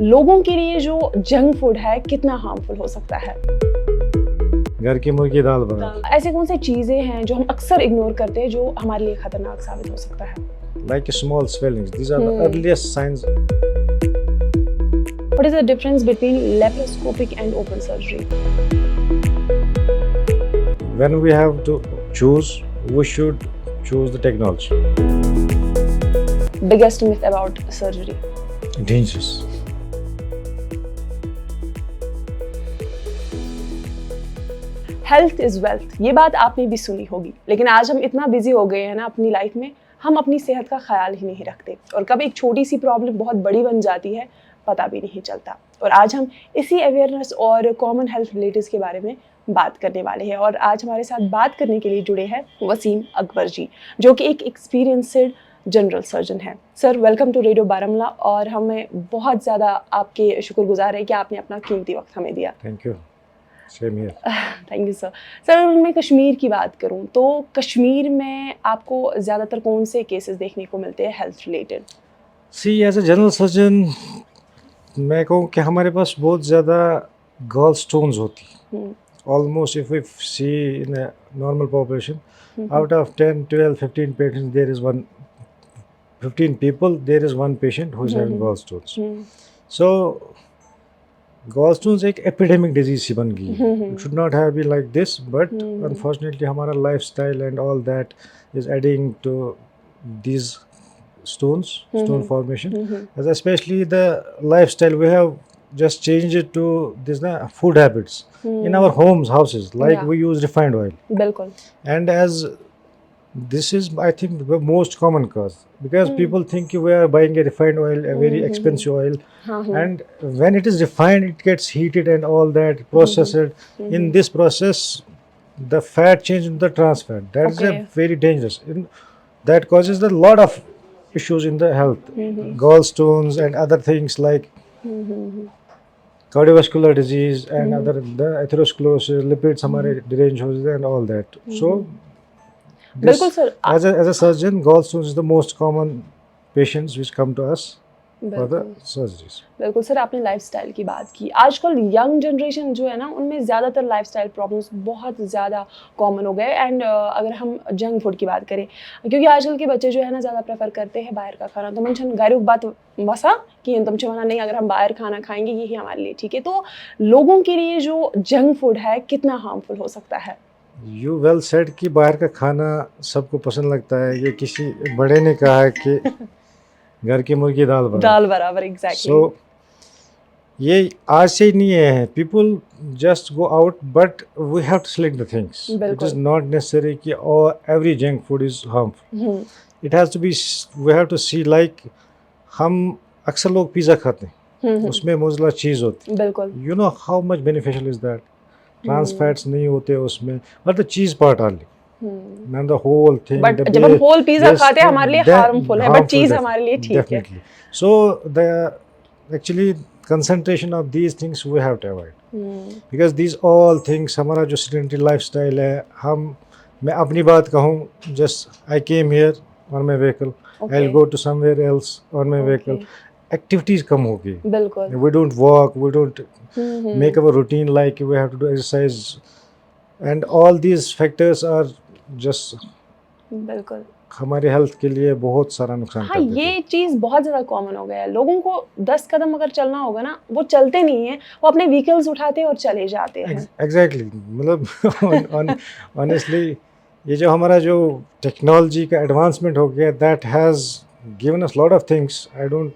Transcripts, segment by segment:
लोगों के लिए जो जंक फूड है कितना हार्मफुल हो सकता है? घर की मुर्गी दाल बना ऐसे कौन सी चीजें हैं जो हम अक्सर इग्नोर करते हैं जो हमारे लिए खतरनाक साबित हो सकता है? like small swellings. These are the earliest signs. What is the difference between laparoscopic and open surgery? When we have to choose, we should choose the technology. Biggest myth about surgery. Dangerous. Health is wealth, ये बात आपने भी सुनी होगी, लेकिन आज हम इतना बिजी हो गए हैं ना अपनी लाइफ में, हम अपनी सेहत का ख्याल ही नहीं रखते और कब एक छोटी सी प्रॉब्लम बहुत बड़ी बन जाती है पता भी नहीं चलता। और आज हम इसी अवेयरनेस और कॉमन हेल्थ रिलेटिव्स के बारे में बात करने वाले हैं। और आज हमारे साथ बात करने के लिए जुड़े हैं वसीम अकबर जी, जो कि एक एक्सपीरियंस्ड जनरल सर्जन है। Sir, welcome to radio Baramulla और हमें बहुत ज़्यादा आपके शुक्रगुजार है कि आपने अपना कीमती वक्त हमें दिया। Thank you. Same here. Thank you sir. Sir, अगर मैं कश्मीर की बात करूं तो कश्मीर में आपको ज़्यादातर कौन से केसेस देखने को मिलते हैं health related? See, as a general surgeon, मैं कहूँ कि हमारे पास बहुत ज़्यादा गॉल स्टोन्स होती हैं। Almost if we see in a normal population, out of 10, 12, 15 patients, there is 15 people, there is one patient who is having gallstones. So, gallstones एक epidemic disease सी बन गई है. It should not have been like this, but unfortunately हमारा lifestyle and all that is adding to these stone formation. As especially the lifestyle we have just changed it to this food habits in our homes, houses, like we use refined oil. बिल्कुल। And as this is, I think, the most common cause because people think we are buying a refined oil, a very expensive oil, and when it is refined, it gets heated and all that, processed. In this process, the fat change into the trans fat. That is a very dangerous. That causes a lot of issues in the health, gallstones and other things like cardiovascular disease and other the atherosclerosis, lipids हमारे deranged हो जाते हैं and all that. So this, बिल्कुल sir. as a surgeon, gallstones is the most common patients which come to us for the surgeries. बिल्कुल sir, आपने lifestyle की बात की। आजकल यंग जनरेशन जो है ना, उनमें ज़्यादातर लाइफस्टाइल प्रॉब्लम्स बहुत ज़्यादा कॉमन हो गए। एंड अगर हम जंक फूड की बात करें, क्योंकि आजकल के बच्चे जो है ना ज़्यादा प्रेफर करते हैं बाहर का खाना। तो मन घर बात वसा कि तुम चमना नहीं, अगर हम बाहर खाना खाएंगे यही हमारे लिए ठीक है। तो लोगों के लिए जो जंक फूड है कितना हार्मफुल हो सकता है? You well said कि बाहर का खाना सबको पसंद लगता है। ये किसी बड़े ने कहा है कि घर की मुर्गी दाल बराबर। एग्जैक्टली। So ये आज से ही नहीं है। People just go out, but we have to select the things. It is not necessary कि every junk food is harmful. It has to be, we have to see like हम अक्सर लोग pizza खाते हैं, उसमें मोज़रेला चीज़ होती है। बिल्कुल। You know how much beneficial is that? Trans fats नहीं होते उसमें, but the cheese part only, not the whole thing. But जब हम होल पिज़्ज़ा खाते हैं हमारे लिए हार्मफुल है, बट चीज हमारे लिए ठीक है। So the actually concentration of these things we have to avoid because these all things, हमारा जो सेडेंटरी लाइफस्टाइल है, मैं अपनी बात कहूँ, just I came here on my vehicle, I will go to somewhere else on my vehicle, activities कम हो गई। बिल्कुल। We don't walk, we don't make our routine like we have to do exercise, and all these factors are just बिल्कुल हमारे health के लिए बहुत सारा नुकसान हाँ, ये चीज़ बहुत ज़्यादा कॉमन हो गया है। लोगों को 10 कदम अगर चलना होगा ना, वो चलते नहीं है, वो अपने व्हीकल्स उठाते हैं और चले जाते हैं। एग्जैक्टली। मतलब ऑनेस्टली ये जो हमारा जो टेक्नोलॉजी का एडवांसमेंट हो गया, that has given us lot of things. I don't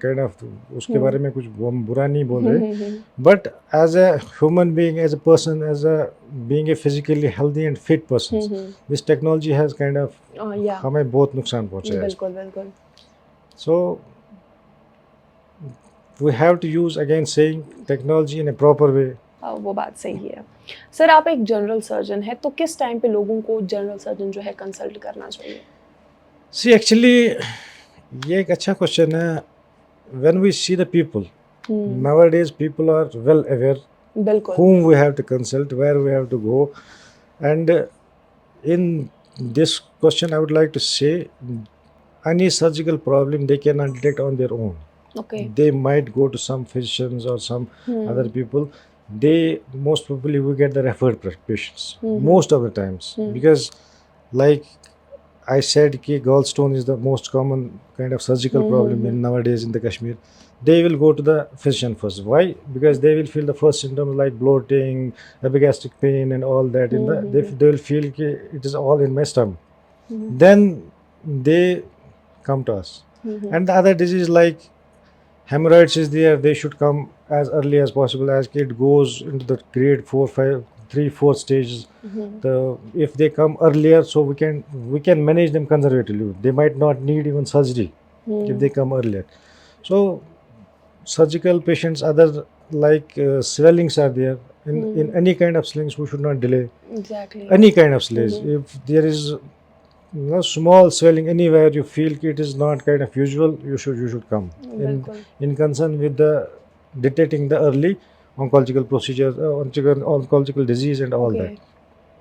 kind of उसके बारे में कुछ बुरा नहीं बोल रहे, but as a human being, as a person, as a being a physically healthy and fit person, this technology has kind of हमें बहुत नुकसान पहुंचाया है। बिल्कुल। So we have to use, again saying, technology in a proper way. वो बात सही है। सर, आप एक जनरल सर्जन है, तो किस टाइम पे लोगों को जनरल सर्जन जो है कंसल्ट करना चाहिए? See, actually, ये एक अच्छा क्वेश्चन है। When we see the people, nowadays people are well aware whom we have to consult, where we have to go, and in this question I would like to say any surgical problem they cannot detect on their own. Okay. they might go to some physicians or some other people. They most probably will get the referred patients most of the times, because like I said ki gallstone is the most common kind of surgical problem in nowadays in the Kashmir. They will go to the physician first. Why? Because they will feel the first symptoms like bloating, epigastric pain, and all that. In the they will feel ki it is all in my stomach. Then they come to us. And the other disease like hemorrhoids is there. They should come as early as possible. As it goes into the grade 4, 5, 3, 4 stages. If they come earlier, so we can manage them conservatively. They might not need even surgery if they come earlier. So surgical patients, other like swellings are there. In any kind of swellings, we should not delay. Exactly. Any kind of swellings. If there is small swelling anywhere you feel it is not kind of usual, you should come in concern with the detecting the early oncological procedures, oncological disease and all that.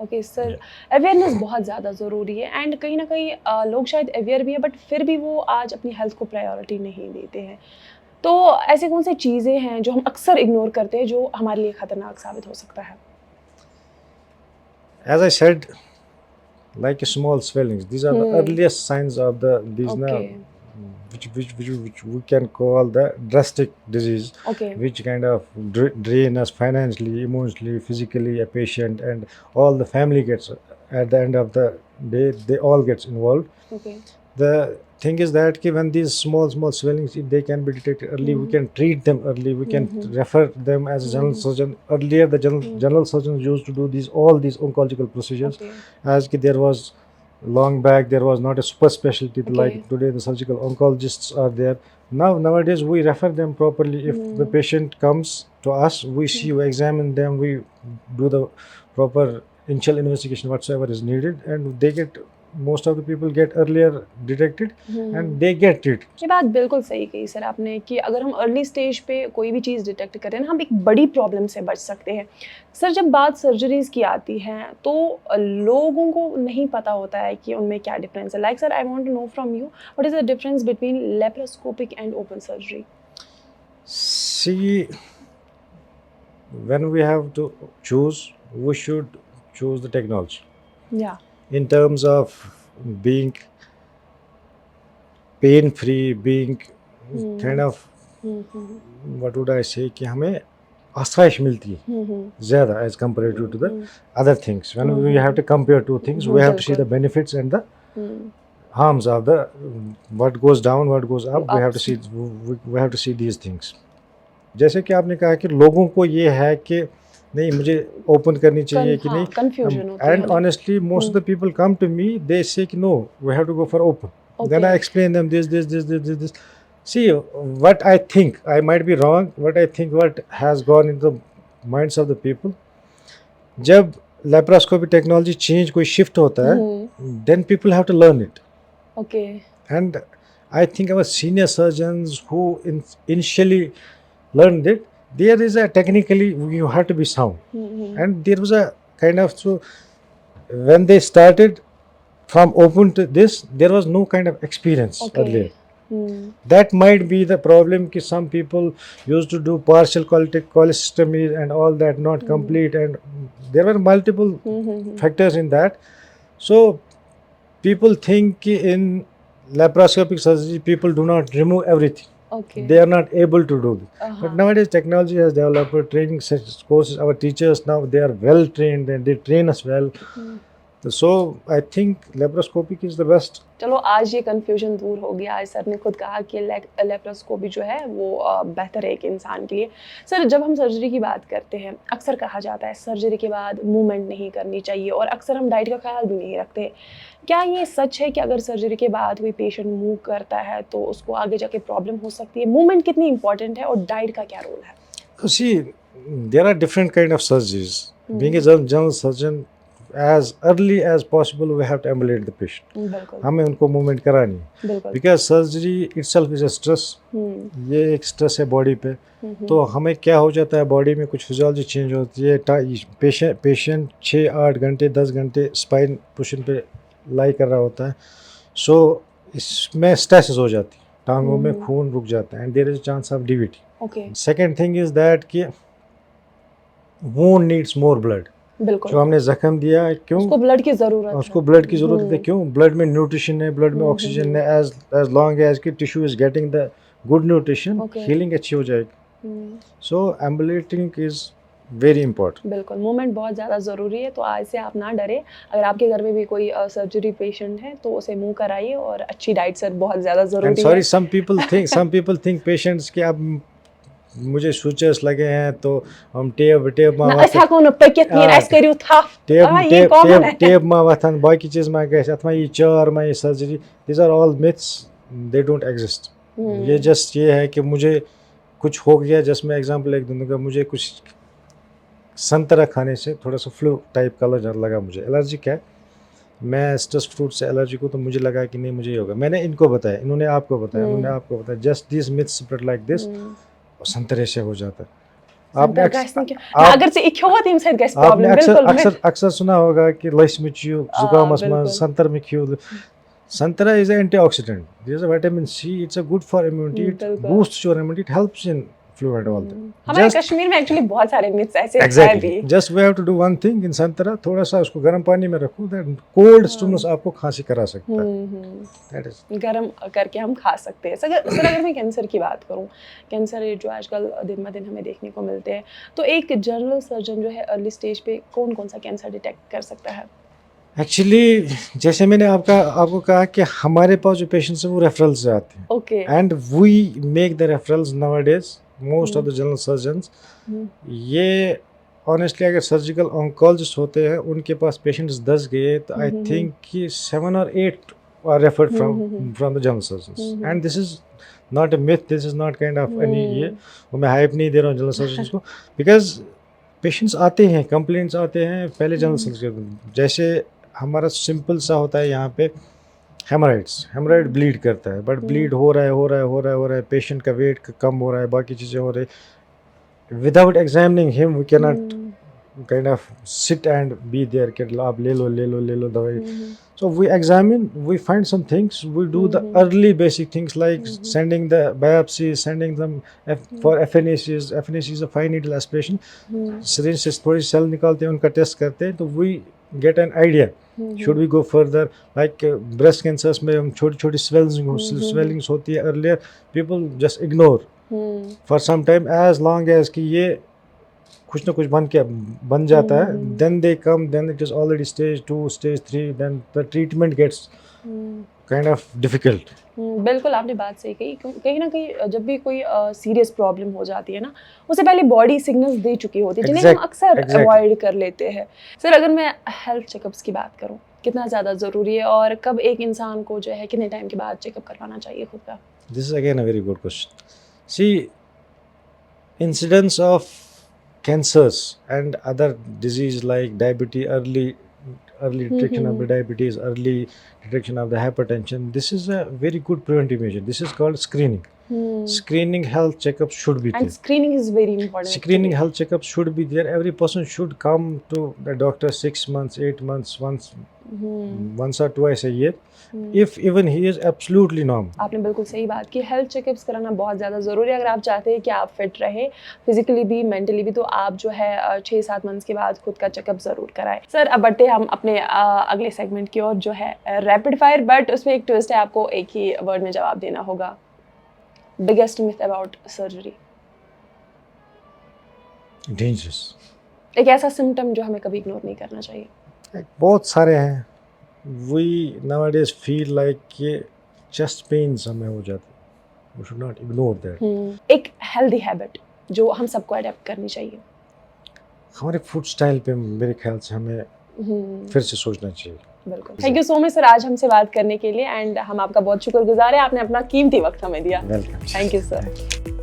Okay sir, awareness बहुत ज़्यादा ज़रूरी है and कहीं ना कहीं लोग शायद aware भी है बट फिर भी वो आज अपनी हेल्थ को प्रायोरिटी नहीं देते हैं। तो ऐसी कौन सी चीज़ें हैं जो हम अक्सर इग्नोर करते हैं जो हमारे लिए खतरनाक साबित हो सकता है? As I said, like small swellings, these are the earliest signs of these now, which we can call the drastic disease, which kind of drain us financially, emotionally, physically, a patient and all the family gets at the end of the day, they all gets involved. The thing is that when these small swellings, if they can be detected early, we can treat them early, we can refer them as a general surgeon. Earlier the general surgeons used to do all these oncological procedures, as there was long back there was not a super specialty like today the surgical oncologists are there. Nowadays we refer them properly. If the patient comes to us, we see, we examine them, we do the proper initial investigation whatsoever is needed, and they get, most of the people get earlier detected and they get treated. ये बात बिल्कुल सही कही sir आपने कि अगर हम early stage पे कोई भी चीज़ डिटेक्ट करें ना, हम एक बड़ी प्रॉब्लम से बच सकते हैं। सर जब बात सर्जरीज की आती है तो लोगों को नहीं पता होता है कि उनमें क्या डिफरेंस है। Like sir, I want to know from you what is the difference between laparoscopic and open surgery? See, when we have to choose, we should choose the technology. Yeah. In terms of being pain free, being kind of what would I say कि हमें आसाइश मिलती है ज़्यादा as compared to the other things. When we have to compare two things, we have to see the benefits and the harms of the what goes down, what goes up. We have to see these things. जैसे कि आपने कहा कि लोगों को ये है कि नहीं मुझे ओपन करनी चाहिए कि नहीं, कंफ्यूजन होती है। And honestly most of the people come to me, they say कि no we have to go for open. Then I explain them this see what I think, I might be wrong, what I think what has gone in the minds of the people. जब laparoscopy technology change कोई shift होता है, then people have to learn it. Okay. And I think our senior surgeons who initially learned it, there is a technically you have to be sound, and there was a kind of, so when they started from open to this, there was no kind of experience earlier. That might be the problem ki some people used to do partial cholecystomy and all that, not complete, and there were multiple factors in that. So people think ki in laparoscopic surgery people do not remove everything. They are not able to do it. But nowadays technology has developed, training courses, our teachers now they are well trained and they train us well. So I think laparoscopic is the best. चलो आज ये confusion दूर हो गया। आज sir ने खुद कहा कि लेप्रोस्कोपी जो है वो बेहतर है एक इंसान के लिए। सर जब हम सर्जरी की बात करते हैं, अक्सर कहा जाता है सर्जरी के बाद मूवमेंट नहीं करनी चाहिए और अक्सर हम डाइट का ख्याल भी नहीं रखते। क्या ये सच है कि अगर सर्जरी के बाद कोई पेशेंट मूव करता है तो उसको आगे जाके प्रॉब्लम हो सकती है? मूवमेंट कितनी इंपॉर्टेंट है और डाइट का क्या रोल है? See, there are different kind of surgeries. Being a general surgeon, as early as possible we have to ambulate the patient. हमें उनको मूवमेंट करानी है, because surgery itself is a stress. ये एक स्ट्रेस है बॉडी पे। तो हमें क्या हो जाता है, बॉडी में कुछ फिजियोलॉजी चेंज होती है। पेशेंट 6-8 घंटे 10 घंटे स्पाइन पोजीशन पे लाई कर रहा होता है। सो इसमें स्ट्रेस हो जाती है। टांगों में खून रुक जाता है and there is a chance of DVT. Okay, second thing is that कि वोंड नीड्स मोर ब्लड. बिल्कुल. जो हमने जख्म दिया है, क्यों उसको ब्लड की जरूरत है. उसको ब्लड की जरूरत है, क्यों? ब्लड में न्यूट्रिशन है, ब्लड में ऑक्सीजन है. एज लॉन्ग एज की tissue is getting the good nutrition, healing अच्छी हो जाएगी. सो एम्बुलेटिंग इज वेरी इंपॉर्टेंट. बिल्कुल, मूवमेंट बहुत ज़्यादा ज़रूरी है, तो आज से आप ना डरें. अगर आपके घर में भी कोई सर्जरी पेशेंट है तो उसे मूव कराइए, और अच्छी डाइट सर बहुत ज़्यादा ज़रूरी है. Sorry, some people think patients कि अब मुझे सूचर्स लगे हैं तो हम टेप मा मा वथन बाकी चीज मा गए अथवा ये चार मा ये surgery, these are all myths, they don't exist. ये जस्ट ये है कि मुझे कुछ हो गया. जस्ट मैं एग्जांपल एक दूंगा, मुझे कुछ संतरा खाने से थोड़ा सा फ्लू टाइप का लगा, मुझे एलर्जिक है, मैं स्ट्रेस फ्रूट से एलर्जिक हूँ, तो मुझे लगा कि नहीं मुझे ये होगा. मैंने इनको बताया, इन्होंने आपको बताया, just this myths spread like this, संतरे से हो जाता है. आपने अक्सर सुना होगा कि लस में जुकामस में संतर में क्यों. संतरा is an antioxidant. There is a vitamin C. It's a good for immunity. It boosts your immunity. It helps in flu and all that. हमारे कश्मीर में एक्चुअली बहुत सारे मिथ्स ऐसे हैं भी. Just we have to do one thing in संतरा, थोड़ा सा उसको गर्म पानी में रखो. That cold stimulus आपको खांसी करा सकता है. That is. गर्म करके हम खा सकते हैं. सर अगर मैं कैंसर की बात करूं, कैंसर जो आजकल दिन ब दिन हमें देखने को मिलते हैं, तो एक जनरल सर्जन जो है अर्ली स्टेज पे कौन कौन सा कैंसर डिटेक्ट कर सकता है? एक्चुअली जैसे मैंने आपको कहा कि हमारे पास जो पेशेंट्स हैं वो रेफरल्स से आते हैं. Okay. And we make the referrals nowadays, most of the general surgeons. ये ऑनेस्टली अगर सर्जिकल ऑन्कोलॉजिस्ट होते हैं, उनके पास पेशेंट्स 10 गए तो आई थिंक कि 7 or 8 are referred from the general surgeons. And this is not a myth, this is not kind of any ये मैं हाइप नहीं दे रहा हूँ जनरल सर्जन्स को, बिकॉज पेशेंट्स आते हैं, कंप्लेंट्स आते हैं पहले जनरल सर्जन. जैसे हमारा सिंपल सा होता है यहाँ पे हेमराइड ब्लीड करता है, बट ब्लीड हो रहा है, पेशेंट का वेट कम हो रहा है, बाकी चीज़ें हो रही. Without examining him we can not kind of sit and be there कि आप ले लो दवाई. So we examine, we find some things, we do the early basic things like sending the biopsies, sending them for FNACs. FNAC is a fine needle aspiration. Syringe से थोड़ी cell निकालते हैं, उनका test करते हैं, तो we get an idea. Should we go further? Like breast cancers में हम छोटी swellings होती है. Earlier people just ignore for some time, as long as कि ये कुछ ना कुछ बन जाता है, then they come, then it is already stage 2, stage 3, then the treatment gets kind of difficult. बिल्कुल आपने बात सही कही. कहीं ना कहीं जब भी कोई सीरियस प्रॉब्लम हो जाती है ना, उससे पहले बॉडी सिग्नल्स दे चुकी होती है, जिन्हें हम अक्सर अवॉइड कर लेते हैं. सर अगर मैं हेल्थ चेकअप्स की बात करूं, कितना ज़्यादा ज़रूरी है, और कब एक इंसान को जो है कितने टाइम के बाद चेकअप करवाना चाहिए खुद का? This is again a very good question. See, incidence of cancers and other disease like diabetes, early detection of the diabetes, early detection of the hypertension, this is a very good preventive measure. This is called screening. Screening health checkups should be there. And screening is very important. Screening health checkups should be there. Every person should come to the doctor 6 months, 8 months, once or twice a year. If even he is absolutely normal. आपने बिल्कुल सही बात की. Health checkups कराना बहुत ज़्यादा ज़रूरी है. अगर आप चाहते हैं कि आप फिट रहे फिजिकली भी मेंटली भी, तो आप जो है 6-7 मंथ्स के बाद खुद का चेकअप ज़रूर कराएं. सर अब बढ़ते हम अपने अगले सेगमेंट की ओर, जो है रैपिड फायर, बट उसमें एक ट्विस्ट है, आपको एक ही वर्ड में जवाब देना होगा. Biggest myth about surgery? Dangerous. एक ऐसा सिम्टम जो हमें कभी इग्नोर नहीं करना चाहिए? बहुत सारे हैं. We nowadays feel like ये chest pains हमें हो जाते हैं. We should not ignore that. एक healthy habit जो हम सबको अडेप्ट करनी चाहिए? हमारे फूड स्टाइल पे मेरे ख्याल से हमें फिर से सोचना चाहिए. बिल्कुल. Thank you so much sir आज हमसे बात करने के लिए, एंड हम आपका बहुत शुक्रगुजार हैं, आपने अपना कीमती वक्त हमें दिया. वेलकम. Thank you sir.